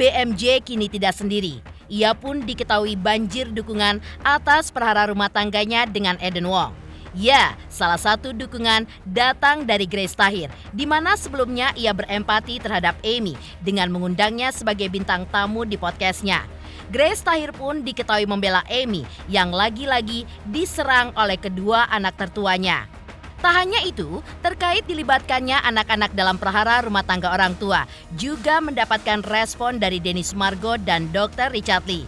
BMJ kini tidak sendiri. Ia pun diketahui banjir dukungan atas perkara rumah tangganya dengan Eden Wong. Ya, salah satu dukungan datang dari Grace Tahir, di mana sebelumnya ia berempati terhadap Amy dengan mengundangnya sebagai bintang tamu di podcastnya. Grace Tahir pun diketahui membela Amy yang lagi-lagi diserang oleh kedua anak tertuanya. Tak hanya itu, terkait dilibatkannya anak-anak dalam perkara rumah tangga orang tua, juga mendapatkan respon dari Denny Sumargo dan Dr. Richard Lee.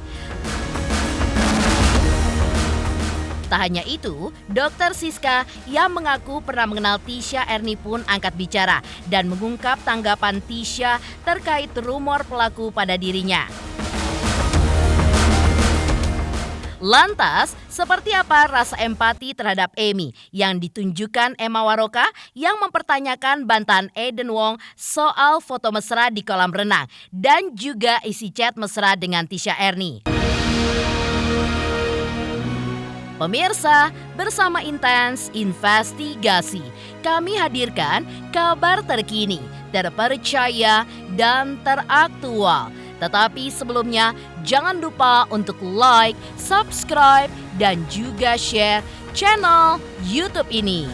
Tak hanya itu, Dr. Siska yang mengaku pernah mengenal Tisha Ernie pun angkat bicara dan mengungkap tanggapan Tisha terkait rumor pelaku pada dirinya. Lantas, seperti apa rasa empati terhadap Amy yang ditunjukkan Emma Waroka yang mempertanyakan bantahan Eden Wong soal foto mesra di kolam renang dan juga isi chat mesra dengan Tisha Ernie? Pemirsa, bersama Intens Investigasi, kami hadirkan kabar terkini, terpercaya, dan teraktual. Tetapi sebelumnya, jangan lupa untuk like, subscribe, dan juga share channel YouTube ini.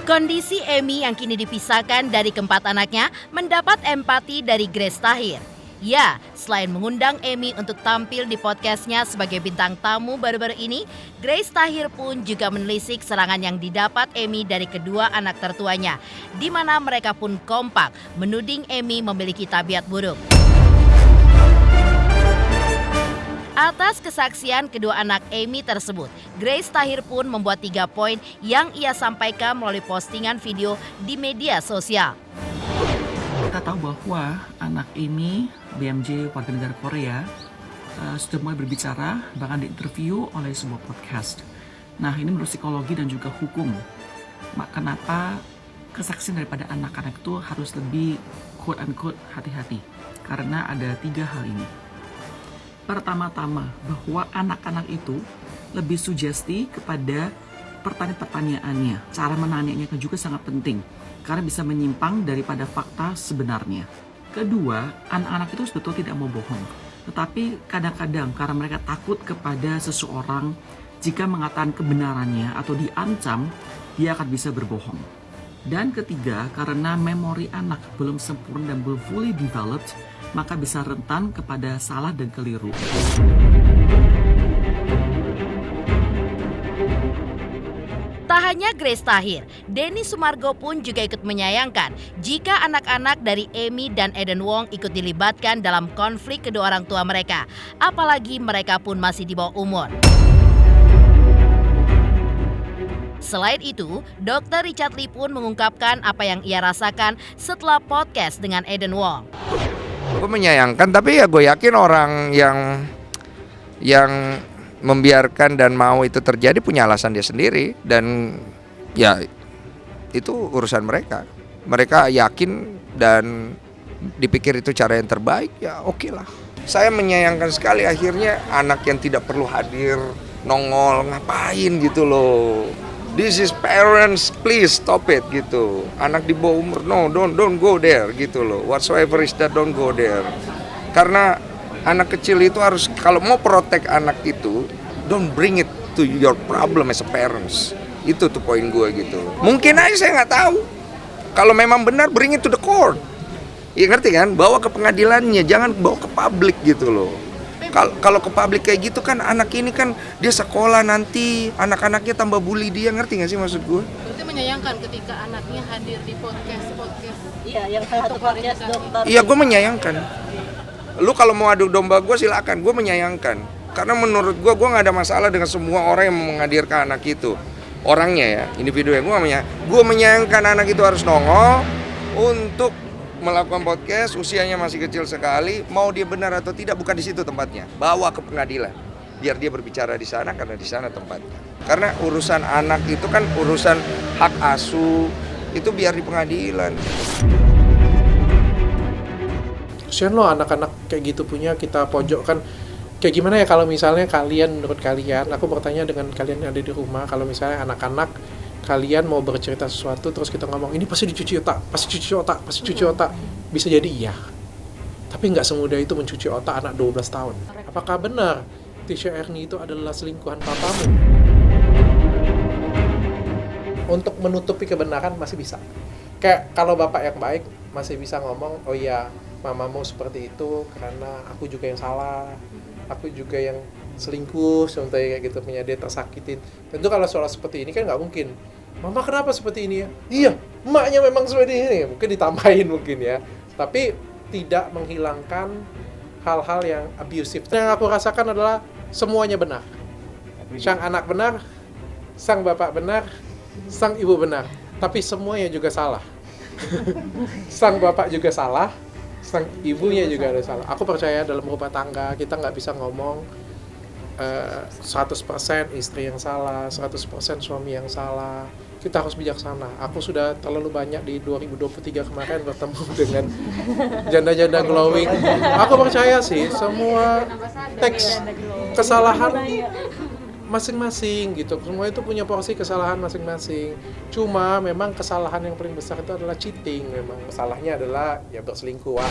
Kondisi Amy yang kini dipisahkan dari keempat anaknya mendapat empati dari Grace Tahir. Ya, selain mengundang Amy untuk tampil di podcastnya sebagai bintang tamu baru-baru ini, Grace Tahir pun juga menelisik serangan yang didapat Amy dari kedua anak tertuanya, di mana mereka pun kompak menuding Amy memiliki tabiat buruk. Atas kesaksian kedua anak Amy tersebut, Grace Tahir pun membuat 3 poin yang ia sampaikan melalui postingan video di media sosial. Kita tahu bahwa anak Amy, BMJ warga negara Korea, sudah mulai berbicara, bahkan diinterview oleh sebuah podcast. Nah, ini menurut psikologi dan juga hukum. Kenapa kesaksian daripada anak-anak itu harus lebih quote-unquote hati-hati? Karena ada 3 hal ini. Pertama-tama, bahwa anak-anak itu lebih sugesti kepada pertanyaannya. Cara menanyanya juga sangat penting, karena bisa menyimpang daripada fakta sebenarnya. Kedua, anak-anak itu sebetulnya tidak mau bohong. Tetapi kadang-kadang karena mereka takut kepada seseorang, jika mengatakan kebenarannya atau diancam, dia akan bisa berbohong. Dan ketiga, karena memori anak belum sempurna dan belum fully developed, maka bisa rentan kepada salah dan keliru. Tak hanya Grace Tahir, Denny Sumargo pun juga ikut menyayangkan jika anak-anak dari Amy dan Eden Wong ikut dilibatkan dalam konflik kedua orang tua mereka, apalagi mereka pun masih di bawah umur. Selain itu, Dr. Richard Lee pun mengungkapkan apa yang ia rasakan setelah podcast dengan Eden Wong. Gue menyayangkan, tapi ya gue yakin orang yang membiarkan dan mau itu terjadi punya alasan dia sendiri, dan ya itu urusan mereka. Mereka yakin dan dipikir itu cara yang terbaik, ya oke lah. Saya menyayangkan sekali akhirnya anak yang tidak perlu hadir, nongol, ngapain gitu loh. This is parents, please stop it gitu. Anak di bawah umur, no, don't go there gitu loh. Whatsoever is that, don't go there. Karena anak kecil itu harus, kalau mau protect anak itu, don't bring it to your problem as a parents. Itu tuh poin gue gitu. Mungkin aja saya nggak tahu. Kalau memang benar, bring it to the court. Ya ngerti kan? Bawa ke pengadilannya, jangan bawa ke publik gitu loh. Kalau ke publik kayak gitu kan anak ini kan dia sekolah nanti anak-anaknya tambah bully dia, ngerti nggak sih maksud gue? Berarti menyayangkan ketika anaknya hadir di podcast. Iya, yang satu podcast dokter. Iya, gue menyayangkan. Lu kalau mau adu domba gue silakan, gue menyayangkan. Karena menurut gue nggak ada masalah dengan semua orang yang menghadirkan anak itu. Orangnya ya, individu yang gue menyayangkan anak itu harus nongol untuk melakukan podcast, usianya masih kecil sekali, mau dia benar atau tidak bukan di situ tempatnya, bawa ke pengadilan. biar dia berbicara di sana karena di sana tempatnya. Karena urusan anak itu kan urusan hak asuh, itu biar di pengadilan. Kasian loh anak-anak kayak gitu punya kita pojokkan. Kayak gimana ya kalau misalnya kalian, menurut kalian, aku bertanya dengan kalian yang ada di rumah, kalau misalnya anak-anak kalian mau bercerita sesuatu terus kita ngomong ini pasti dicuci otak, pasti cuci otak, pasti cuci otak, bisa jadi iya. Tapi nggak semudah itu mencuci otak anak 12 tahun. Apakah benar Tisha Erni itu adalah selingkuhan papamu? Untuk menutupi kebenaran masih bisa. Kayak kalau bapak yang baik masih bisa ngomong, oh iya mamamu seperti itu karena aku juga yang salah, aku juga yang selingkuh, contohnya kayak gitu, punya dia tersakitin. Tentu kalau soal seperti ini kan nggak mungkin, mama kenapa seperti ini ya? Iya, emaknya memang seperti ini, mungkin ditambahin mungkin ya. Tapi tidak menghilangkan hal-hal yang abusive. Yang aku rasakan adalah semuanya benar. Sang anak benar, sang bapak benar, sang ibu benar. Tapi semuanya juga salah. Sang bapak juga salah, sang ibunya juga ada salah. Aku percaya dalam rumah tangga kita nggak bisa ngomong 100% istri yang salah, 100% suami yang salah. Kita harus bijaksana. Aku sudah terlalu banyak di 2023 kemarin bertemu dengan janda-janda glowing. Aku percaya sih semua teks kesalahan masing-masing gitu. Semua itu punya porsi kesalahan masing-masing. Cuma memang kesalahan yang paling besar itu adalah cheating. Memang salahnya adalah ya berselingkuh.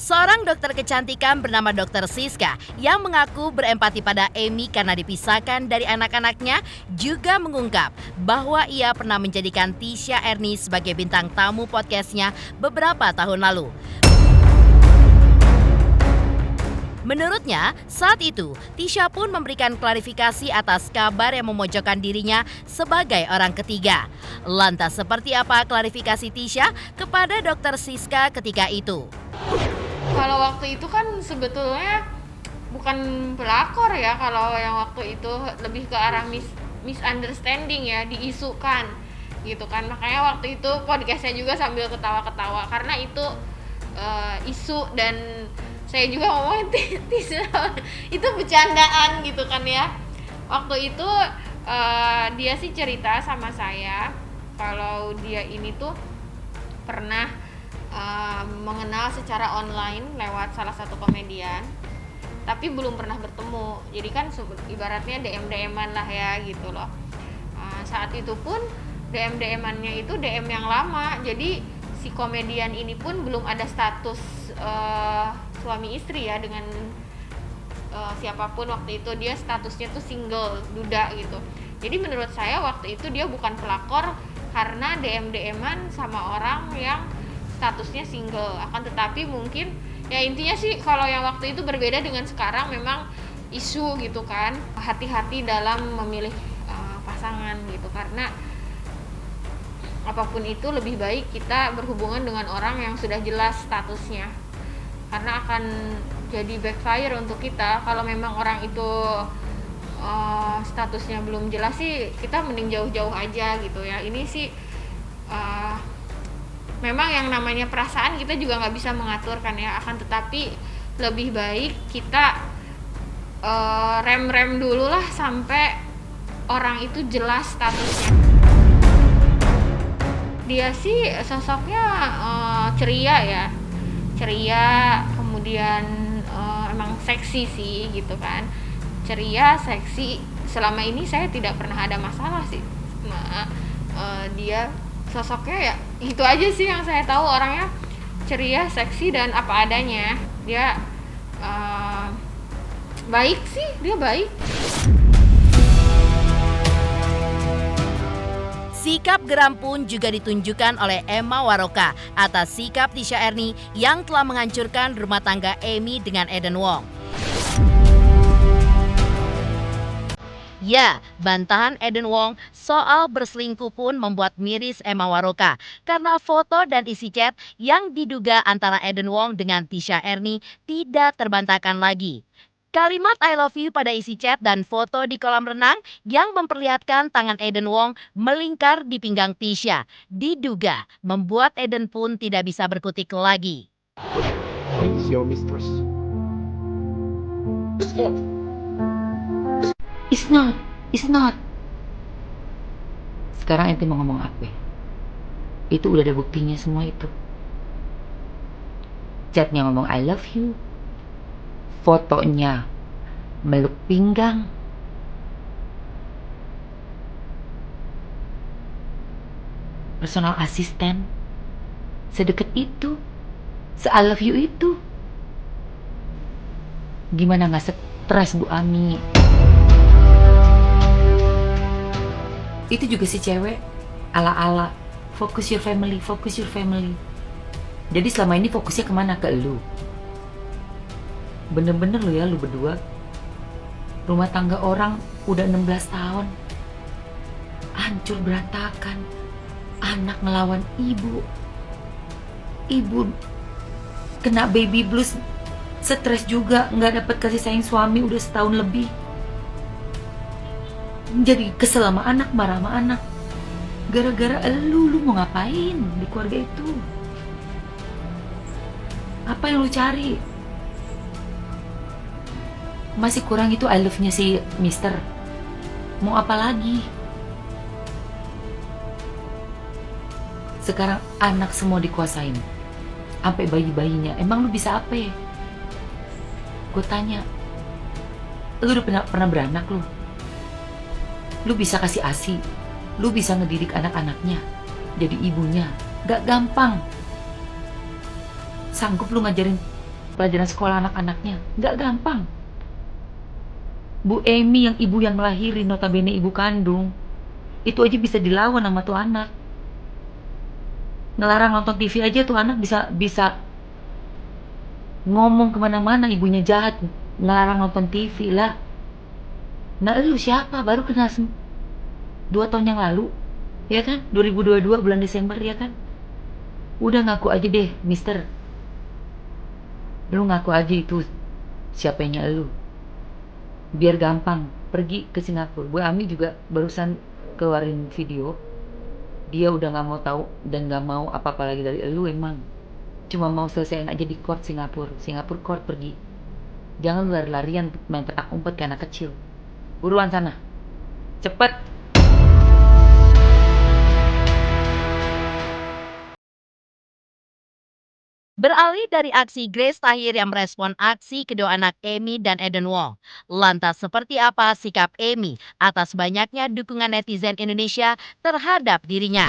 Seorang dokter kecantikan bernama Dr. Siska yang mengaku berempati pada Amy karena dipisahkan dari anak-anaknya juga mengungkap bahwa ia pernah menjadikan Tisha Erni sebagai bintang tamu podcastnya beberapa tahun lalu. Menurutnya, saat itu Tisha pun memberikan klarifikasi atas kabar yang memojokkan dirinya sebagai orang ketiga. Lantas seperti apa klarifikasi Tisha kepada Dr. Siska ketika itu? Kalau waktu itu kan sebetulnya bukan pelakor ya, kalau yang waktu itu lebih ke arah misunderstanding ya, diisukan gitu kan. Makanya waktu itu podcastnya juga sambil ketawa-ketawa karena itu isu, dan saya juga ngomong itu bercandaan gitu kan ya. Waktu itu dia sih cerita sama saya kalau dia ini tuh pernah mengenal secara online lewat salah satu komedian, tapi belum pernah bertemu. Jadi kan ibaratnya DM-an lah ya gitu loh. Saat itu pun DM-annya itu DM yang lama. Jadi si komedian ini pun belum ada status suami istri ya dengan siapapun. Waktu itu dia statusnya tuh single, duda gitu. Jadi menurut saya waktu itu dia bukan pelakor karena DM-an sama orang yang statusnya single. Akan tetapi mungkin ya intinya sih kalau yang waktu itu berbeda dengan sekarang, memang isu gitu kan, hati-hati dalam memilih pasangan gitu, karena apapun itu lebih baik kita berhubungan dengan orang yang sudah jelas statusnya, karena akan jadi backfire untuk kita. Kalau memang orang itu statusnya belum jelas sih, kita mending jauh-jauh aja gitu ya. Ini sih memang yang namanya perasaan kita juga nggak bisa mengatur kan ya, akan tetapi lebih baik kita rem dulu lah sampai orang itu jelas statusnya. Dia sih sosoknya ceria ya, kemudian emang seksi sih gitu kan, ceria, seksi. Selama ini saya tidak pernah ada masalah sih. Nah, dia sosoknya ya itu aja sih yang saya tahu, orangnya ceria, seksi, dan apa adanya. Dia baik sih, dia baik. Sikap geram pun juga ditunjukkan oleh Emma Waroka atas sikap Tisha Erni yang telah menghancurkan rumah tangga Amy dengan Eden Wong. Ya, bantahan Eden Wong soal berselingkuh pun membuat miris Emma Waroka karena foto dan isi chat yang diduga antara Eden Wong dengan Tisha Erni tidak terbantahkan lagi. Kalimat I love you pada isi chat dan foto di kolam renang yang memperlihatkan tangan Eden Wong melingkar di pinggang Tisha diduga membuat Eden pun tidak bisa berkutik lagi. It's your mistress. It's not. Sekarang ente mau ngomong apa? Itu udah ada buktinya semua itu. Chatnya ngomong I love you, fotonya meluk pinggang. Personal asisten sedekat itu, se-I love you itu. Gimana gak stres Bu Ami? Itu juga si cewek ala-ala focus your family. Jadi selama ini fokusnya kemana? Ke elu. Bener-bener lo ya lu berdua. Rumah tangga orang udah 16 tahun. Hancur berantakan. Anak ngelawan ibu. Ibu kena baby blues. Stres juga, nggak dapat kasih sayang suami udah setahun lebih. Jadi kesel sama anak, marah sama anak. Gara-gara lu mau ngapain di keluarga itu? Apa yang lu cari? Masih kurang itu I love-nya si Mister. Mau apa lagi? Sekarang anak semua dikuasain. Sampai bayi-bayinya. Emang lu bisa apa ya? Gue tanya, lu udah pernah beranak lu? Lu bisa kasih ASI, lu bisa ngedidik anak-anaknya, jadi ibunya, gak gampang. Sanggup lu ngajarin pelajaran sekolah anak-anaknya, gak gampang. Bu Emi yang ibu yang ngelahirin, notabene ibu kandung, itu aja bisa dilawan sama tuh anak. Ngelarang nonton TV aja tuh anak bisa ngomong kemana-mana ibunya jahat, ngelarang nonton TV lah. Nah lu siapa? Baru kenal 2 tahun yang lalu, ya kan? 2022 bulan Desember, ya kan? Udah ngaku aja deh, Mister. Lu ngaku aja itu siapanya lu. Biar gampang pergi ke Singapura. Bu Ami juga barusan keluarin video. Dia udah gak mau tahu dan gak mau apa-apa lagi dari lu emang. Cuma mau selesaiin aja di court Singapura court pergi. Jangan lari-larian main petak umpet kayak anak kecil. Buruan sana, cepet. Beralih dari aksi Grace Tahir yang merespon aksi kedua anak Amy dan Eden Wong. Lantas seperti apa sikap Amy atas banyaknya dukungan netizen Indonesia terhadap dirinya?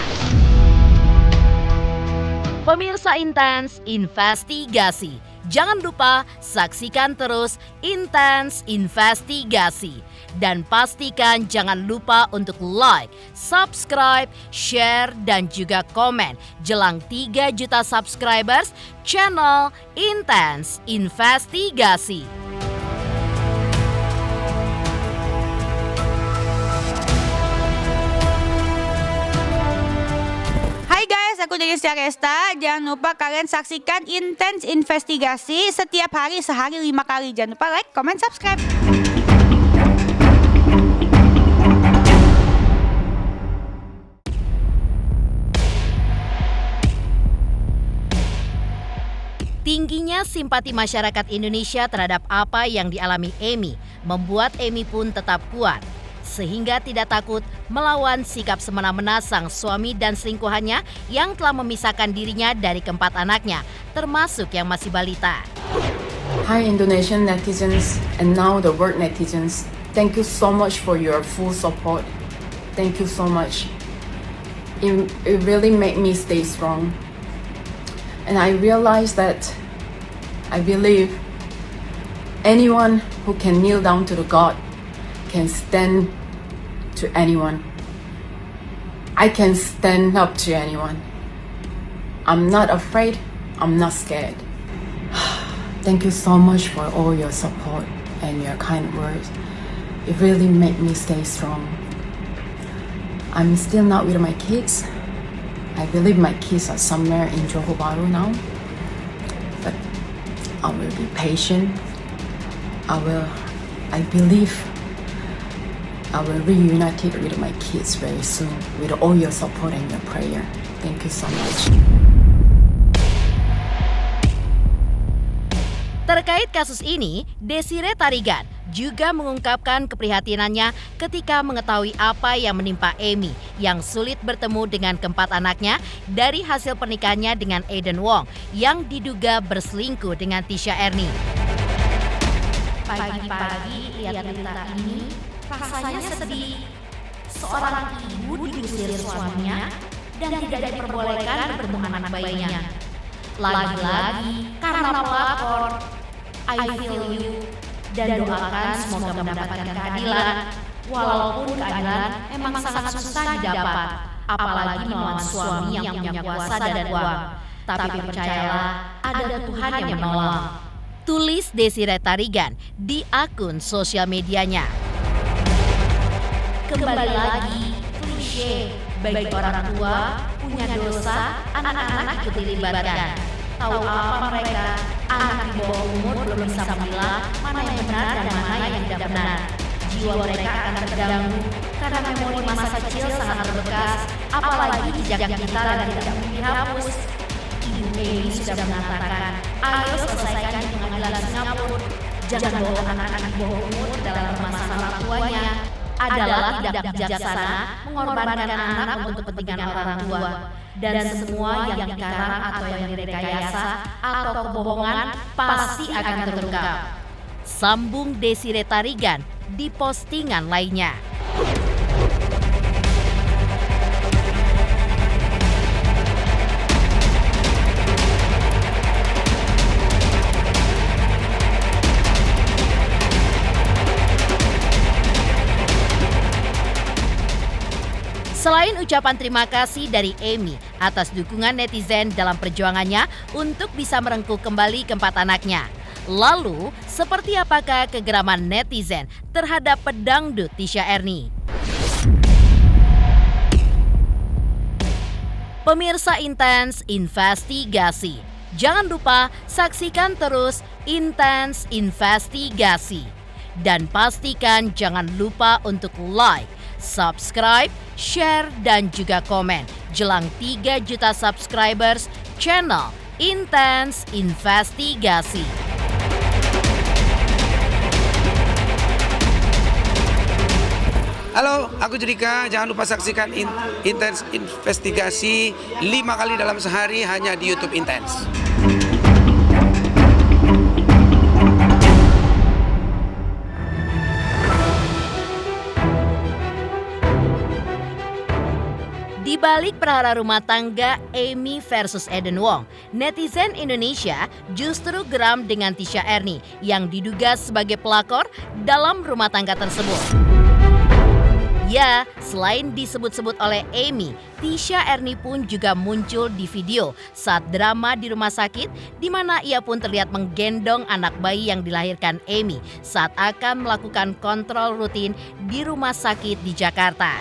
Pemirsa Intens Investigasi, jangan lupa saksikan terus Intens Investigasi. Dan pastikan jangan lupa untuk like, subscribe, share, dan juga komen jelang 3 juta subscribers channel Intens Investigasi. Hai guys, aku Denisha Resta. Jangan lupa kalian saksikan Intens Investigasi setiap hari, sehari 5 kali. Jangan lupa like, comment, subscribe. Tingginya simpati masyarakat Indonesia terhadap apa yang dialami Amy membuat Amy pun tetap kuat, sehingga tidak takut melawan sikap semena-mena sang suami dan selingkuhannya yang telah memisahkan dirinya dari keempat anaknya, termasuk yang masih balita. Hi Indonesian netizens and now the world netizens. Thank you so much for your full support. Thank you so much. It really made me stay strong. And I realized that I believe anyone who can kneel down to the God can stand to anyone. I can stand up to anyone. I'm not afraid. I'm not scared. Thank you so much for all your support and your kind words. It really made me stay strong. I'm still not with my kids. I believe my kids are somewhere in Johor Bahru now. But I will be patient. I believe I will reunite with my kids very soon with all your support and your prayer. Thank you so much. Terkait kasus ini, Desiree Tarigan juga mengungkapkan keprihatinannya ketika mengetahui apa yang menimpa Amy yang sulit bertemu dengan keempat anaknya dari hasil pernikahannya dengan Aiden Wong yang diduga berselingkuh dengan Tisha Ernie. Pagi-pagi lihat berita ini, rasanya sedih. Seorang ibu diusir suaminya dan tidak diperbolehkan bertemu anak bayinya. Lagi-lagi karena pelakor. I feel you dan doakan semoga mendapatkan keadilan. Walaupun keadilan memang sangat susah didapat, apalagi melawan suami yang punya kuasa dan uang. Tapi percayalah, ada Tuhan yang menolong. Tulis Desiree Tarigan di akun sosial medianya. Kembali lagi, klise, baik orang tua punya dosa, anak-anak ikut dilibatkan. Tahu apa mereka? Anak di bawah umur belum bisa memilah mana yang benar dan mana yang tidak benar. Jiwa mereka akan terganggu karena memori masa kecil sangat berbekas, apalagi jejak kita dan tidak mungkin dihapus. Ibu Amy sudah mengatakan, ayo selesaikan di pengadilan Singapura. Jangan bawa anak-anak di bawah umur dalam masalah tuanya. Adalah tidak bijaksana mengorbankan anak untuk kepentingan orang tua. Dan semua yang dikarang atau yang direkayasa atau kebohongan pasti akan terungkap. Sambung Desiree Tarigan di postingan lainnya. Selain ucapan terima kasih dari Amy atas dukungan netizen dalam perjuangannya untuk bisa merengkuh kembali keempat anaknya. Lalu, seperti apakah kegeraman netizen terhadap pedangdut Tisha Ernie? Pemirsa Intens Investigasi, jangan lupa saksikan terus Intens Investigasi. Dan pastikan jangan lupa untuk like, subscribe, share, dan juga komen jelang 3 juta subscribers channel Intens Investigasi. Halo, aku Judika. Jangan lupa saksikan Intens Investigasi 5 kali dalam sehari hanya di YouTube Intens. Di balik perhara rumah tangga Amy versus Aiden Wong, netizen Indonesia justru geram dengan Tisha Ernie yang diduga sebagai pelakor dalam rumah tangga tersebut. Ya, selain disebut-sebut oleh Amy, Tisha Ernie pun juga muncul di video saat drama di rumah sakit di mana ia pun terlihat menggendong anak bayi yang dilahirkan Amy saat akan melakukan kontrol rutin di rumah sakit di Jakarta.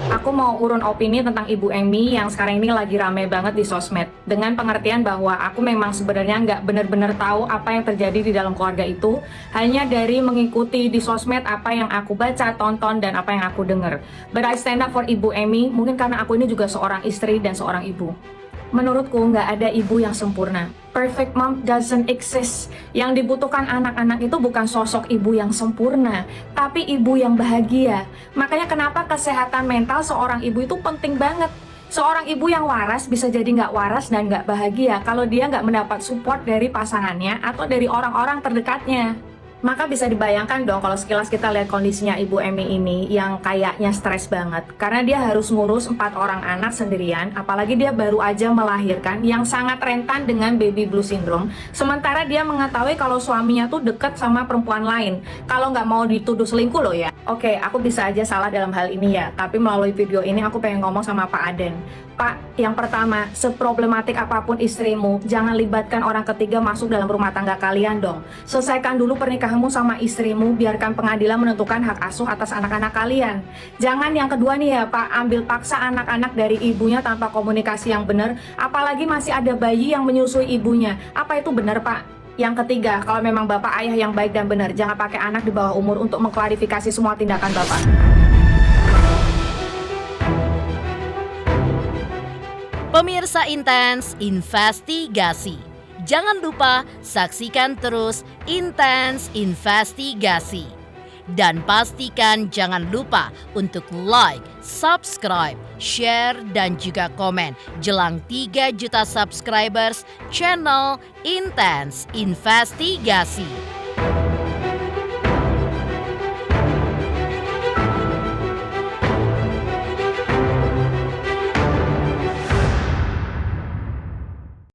Aku mau urun opini tentang Ibu Amy yang sekarang ini lagi rame banget di sosmed. Dengan pengertian bahwa aku memang sebenarnya nggak benar-benar tahu apa yang terjadi di dalam keluarga itu. Hanya dari mengikuti di sosmed apa yang aku baca, tonton, dan apa yang aku dengar. But I stand up for Ibu Amy, mungkin karena aku ini juga seorang istri dan seorang ibu. Menurutku nggak ada ibu yang sempurna. Perfect mom doesn't exist. Yang dibutuhkan anak-anak itu bukan sosok ibu yang sempurna, tapi ibu yang bahagia. Makanya kenapa kesehatan mental seorang ibu itu penting banget. Seorang ibu yang waras bisa jadi nggak waras dan nggak bahagia kalau dia nggak mendapat support dari pasangannya atau dari orang-orang terdekatnya. Maka bisa dibayangkan dong kalau sekilas kita lihat kondisinya Ibu Amy ini yang kayaknya stres banget. Karena dia harus ngurus 4 orang anak sendirian, apalagi dia baru aja melahirkan yang sangat rentan dengan baby blue syndrome. Sementara dia mengetahui kalau suaminya tuh deket sama perempuan lain. Kalau nggak mau dituduh selingkuh loh ya. Oke, aku bisa aja salah dalam hal ini ya. Tapi melalui video ini aku pengen ngomong sama Pak Aden. Pak, yang pertama, seproblematik apapun istrimu, jangan libatkan orang ketiga masuk dalam rumah tangga kalian dong. Selesaikan dulu pernikahanmu sama istrimu, biarkan pengadilan menentukan hak asuh atas anak-anak kalian. Jangan yang kedua nih ya Pak, ambil paksa anak-anak dari ibunya tanpa komunikasi yang benar, apalagi masih ada bayi yang menyusui ibunya. Apa itu benar Pak? Yang ketiga, kalau memang Bapak ayah yang baik dan benar, jangan pakai anak di bawah umur untuk mengklarifikasi semua tindakan Bapak. Pemirsa Intens Investigasi, jangan lupa saksikan terus Intens Investigasi. Dan pastikan jangan lupa untuk like, subscribe, share, dan juga komen jelang 3 juta subscribers channel Intens Investigasi.